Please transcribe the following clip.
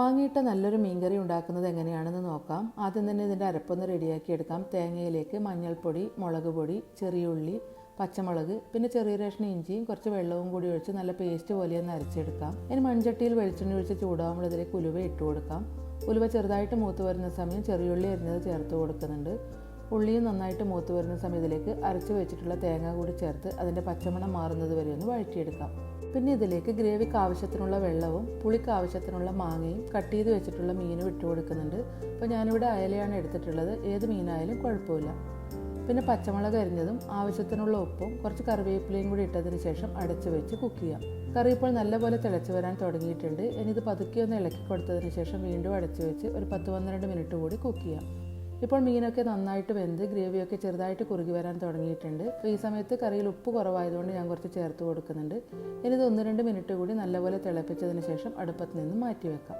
വാങ്ങിയിട്ട നല്ലൊരു മീൻകറി ഉണ്ടാക്കുന്നത് എങ്ങനെയാണെന്ന് നോക്കാം. ആദ്യം തന്നെ ഇതിൻ്റെ അരപ്പൊന്ന് റെഡിയാക്കി എടുക്കാം. തേങ്ങയിലേക്ക് മഞ്ഞൾപ്പൊടി, മുളക് പൊടി, ചെറിയുള്ളി, പച്ചമുളക്, പിന്നെ ചെറിയ കഷ്ണം ഇഞ്ചിയും കുറച്ച് വെള്ളവും കൂടി ഒഴിച്ച് നല്ല പേസ്റ്റ് പോലെ ഒന്ന് അരച്ചെടുക്കാം. ഇനി മൺചട്ടിയിൽ വെളിച്ചെണ്ണ ഒഴിച്ച് ചൂടാകുമ്പോൾ ഇതിലേക്ക് ഉലുവ ഇട്ട് കൊടുക്കാം. ഉലുവ ചെറുതായിട്ട് മൂത്ത് വരുന്ന സമയം ചെറിയുള്ളി അരിഞ്ഞത് ചേർത്ത് കൊടുക്കുന്നുണ്ട്. ഉള്ളിയും നന്നായിട്ട് മൂത്ത് വരുന്ന സമയത്തിലേക്ക് അരച്ച് വെച്ചിട്ടുള്ള തേങ്ങ കൂടി ചേർത്ത് അതിൻ്റെ പച്ചമണം മാറുന്നത് വരെ ഒന്ന് വഴറ്റിയെടുക്കാം. പിന്നെ ഇതിലേക്ക് ഗ്രേവിക്ക് ആവശ്യത്തിനുള്ള വെള്ളവും പുളിക്ക് ആവശ്യത്തിനുള്ള മാങ്ങയും കട്ട് ചെയ്ത് വെച്ചിട്ടുള്ള മീനും ഇട്ട് കൊടുക്കുന്നുണ്ട്. അപ്പോൾ ഞാനിവിടെ അയലയാണ് എടുത്തിട്ടുള്ളത്. ഏത് മീനായാലും കുഴപ്പമില്ല. പിന്നെ പച്ചമുളക് അരിഞ്ഞതും ആവശ്യത്തിനുള്ള ഉപ്പും കുറച്ച് കറിവേപ്പിലയും കൂടി ഇട്ടതിന് ശേഷം അടച്ച് വെച്ച് കുക്ക് ചെയ്യാം. കറി ഇപ്പോൾ നല്ലപോലെ തിളച്ച് വരാൻ തുടങ്ങിയിട്ടുണ്ട്. ഇനി ഇത് പതുക്കെ ഒന്ന് ഇളക്കി കൊടുത്തതിന് ശേഷം വീണ്ടും അടച്ച് വെച്ച് ഒരു 10-12 മിനിറ്റ് കൂടി കുക്ക് ചെയ്യാം. ഇപ്പോൾ മീനൊക്കെ നന്നായിട്ട് വെന്ത് ഗ്രേവിയൊക്കെ ചെറുതായിട്ട് കുറുകി വരാൻ തുടങ്ങിയിട്ടുണ്ട്. അപ്പോൾ ഈ സമയത്ത് കറിയിൽ ഉപ്പ് കുറവായതുകൊണ്ട് ഞാൻ കുറച്ച് ചേർത്ത് കൊടുക്കുന്നുണ്ട്. ഇനി ഇത് 1-2 മിനിറ്റ് കൂടി നല്ലപോലെ തിളപ്പിച്ചതിന് ശേഷം അടുപ്പത്ത് നിന്ന് മാറ്റി വെക്കാം.